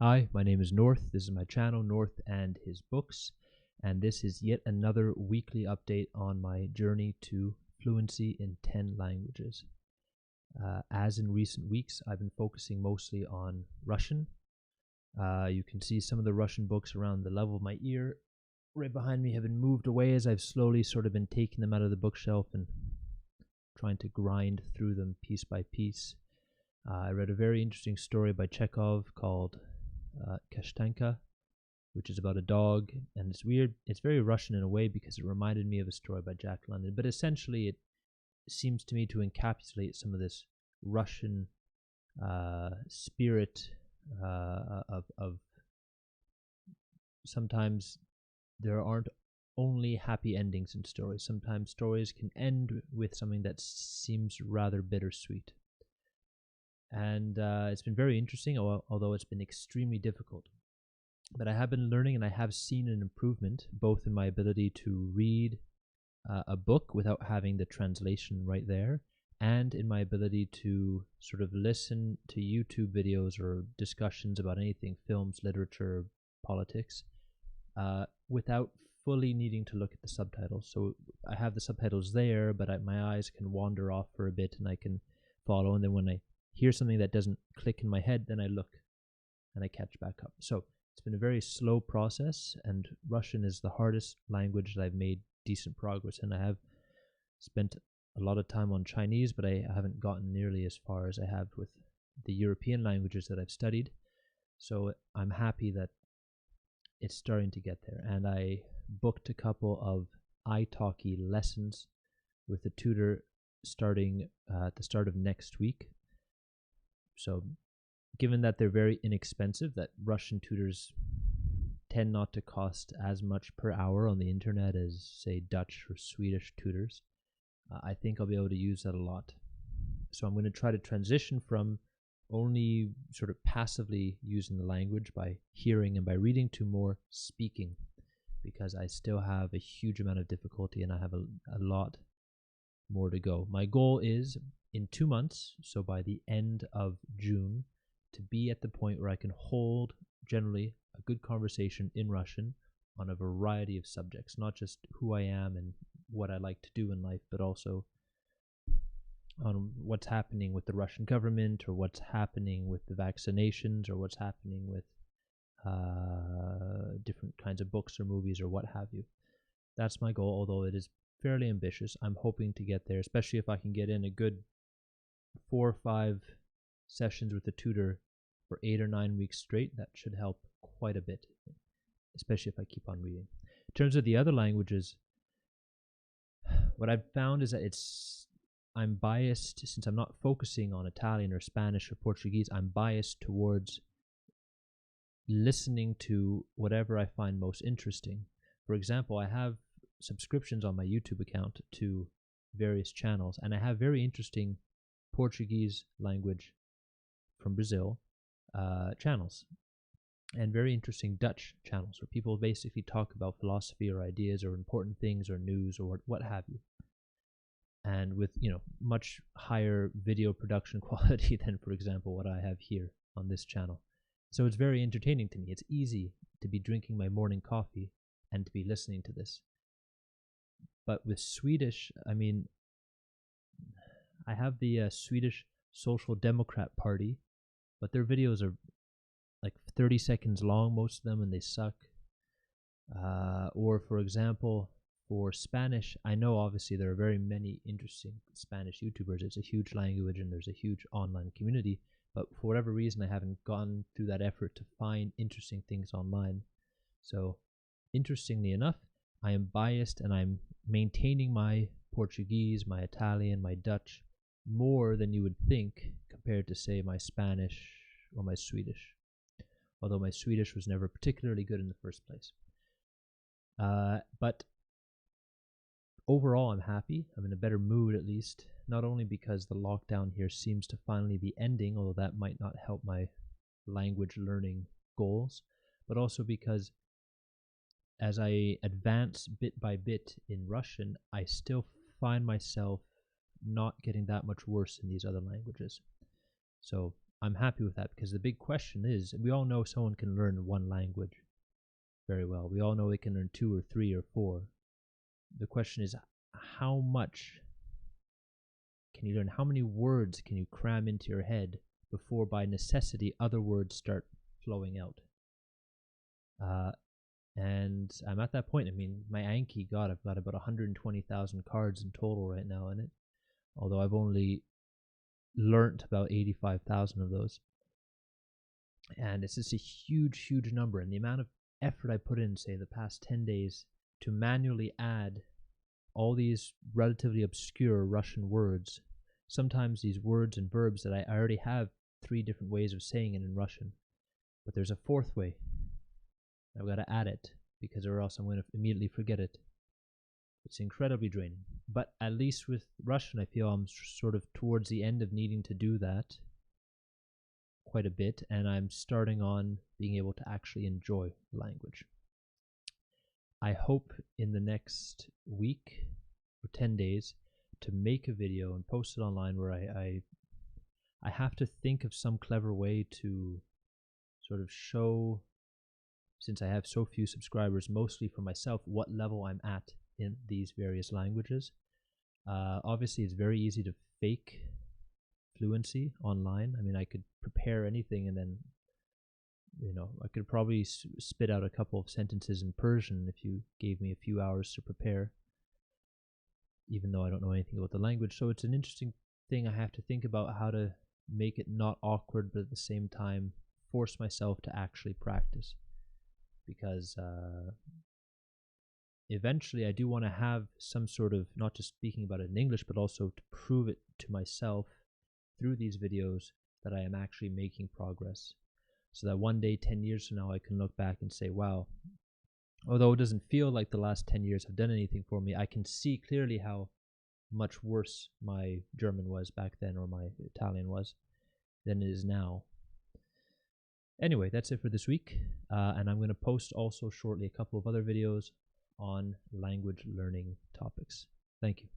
Hi, my name is North. This is my channel, North and His Books, and this is yet another weekly update on my journey to fluency in 10 languages. As in recent weeks, I've been focusing mostly on Russian. You can see some of the Russian books around the level of my ear right behind me have been moved away as I've slowly sort of been taking them out of the bookshelf and trying to grind through them piece by piece. I read a very interesting story by Chekhov called Kashtanka, which is about a dog, and it's weird. It's very Russian in a way because it reminded me of a story by Jack London, but essentially it seems to me to encapsulate some of this Russian spirit of sometimes there aren't only happy endings in stories. Sometimes stories can end with something that seems rather bittersweet. And it's been very interesting, although it's been extremely difficult. But I have been learning, and I have seen an improvement both in my ability to read a book without having the translation right there, and in my ability to sort of listen to YouTube videos or discussions about anything, films, literature, politics, without fully needing to look at the subtitles. So I have the subtitles there, but my eyes can wander off for a bit and I can follow, and then when I hear something that doesn't click in my head, then I look and I catch back up. So it's been a very slow process, and Russian is the hardest language that I've made decent progress in. I have spent a lot of time on Chinese, but I haven't gotten nearly as far as I have with the European languages that I've studied. So I'm happy that it's starting to get there. And I booked a couple of italki lessons with a tutor starting at the start of next week. So given that they're very inexpensive, that Russian tutors tend not to cost as much per hour on the internet as, say, Dutch or Swedish tutors, I think I'll be able to use that a lot. So I'm going to try to transition from only sort of passively using the language by hearing and by reading to more speaking, because I still have a huge amount of difficulty and I have a lot more to go. My goal is in 2 months, so by the end of June, to be at the point where I can hold generally a good conversation in Russian on a variety of subjects, not just who I am and what I like to do in life, but also on what's happening with the Russian government, or what's happening with the vaccinations, or what's happening with different kinds of books or movies or what have you. That's my goal, although it is fairly ambitious. I'm hoping to get there, especially if I can get in a good 4 or 5 sessions with a tutor for 8 or 9 weeks straight. That should help quite a bit, especially if I keep on reading. In terms of the other languages, what I've found is that I'm biased, since I'm not focusing on Italian or Spanish or Portuguese, I'm biased towards listening to whatever I find most interesting. For example, I have subscriptions on my YouTube account to various channels, and I have very interesting Portuguese language from Brazil channels, and very interesting Dutch channels where people basically talk about philosophy or ideas or important things or news or what have you, and with much higher video production quality than, for example, what I have here on this channel. So it's very entertaining to me. It's easy to be drinking my morning coffee and to be listening to this. But with Swedish, I mean, I have the Swedish Social Democrat Party, but their videos are like 30 seconds long, most of them, and they suck. Or, for example, for Spanish, I know obviously there are very many interesting Spanish YouTubers. It's a huge language and there's a huge online community, but for whatever reason, I haven't gone through that effort to find interesting things online. So, interestingly enough, I am biased and I'm maintaining my Portuguese, my Italian, my Dutch more than you would think compared to, say, my Spanish or my Swedish, although my Swedish was never particularly good in the first place. But overall, I'm happy. I'm in a better mood, at least, not only because the lockdown here seems to finally be ending, although that might not help my language learning goals, but also because as I advance bit by bit in Russian, I still find myself not getting that much worse in these other languages. So I'm happy with that, because the big question is, we all know someone can learn one language very well. We all know they can learn 2 or 3 or 4. The question is, how much can you learn? How many words can you cram into your head before, by necessity, other words start flowing out? And I'm at that point. I mean, my Anki, God, I've got about 120,000 cards in total right now in it, although I've only learnt about 85,000 of those. And it's just a huge, huge number. And the amount of effort I put in, say, the past 10 days to manually add all these relatively obscure Russian words, sometimes these words and verbs that I already have 3 different ways of saying it in Russian, but there's a 4th way. I've got to add it, because or else I'm going to immediately forget it. It's incredibly draining. But at least with Russian, I feel I'm sort of towards the end of needing to do that quite a bit, and I'm starting on being able to actually enjoy the language. I hope in the next week or 10 days to make a video and post it online where I have to think of some clever way to sort of show, since I have so few subscribers, mostly for myself, what level I'm at in these various languages. Obviously, it's very easy to fake fluency online. I mean, I could prepare anything and then, I could probably spit out a couple of sentences in Persian if you gave me a few hours to prepare, even though I don't know anything about the language. So it's an interesting thing. I have to think about how to make it not awkward, but at the same time force myself to actually practice, because eventually I do want to have some sort of, not just speaking about it in English, but also to prove it to myself through these videos that I am actually making progress, so that one day, 10 years from now, I can look back and say, wow, although it doesn't feel like the last 10 years have done anything for me, I can see clearly how much worse my German was back then, or my Italian was, than it is now. Anyway, that's it for this week, and I'm going to post also shortly a couple of other videos on language learning topics. Thank you.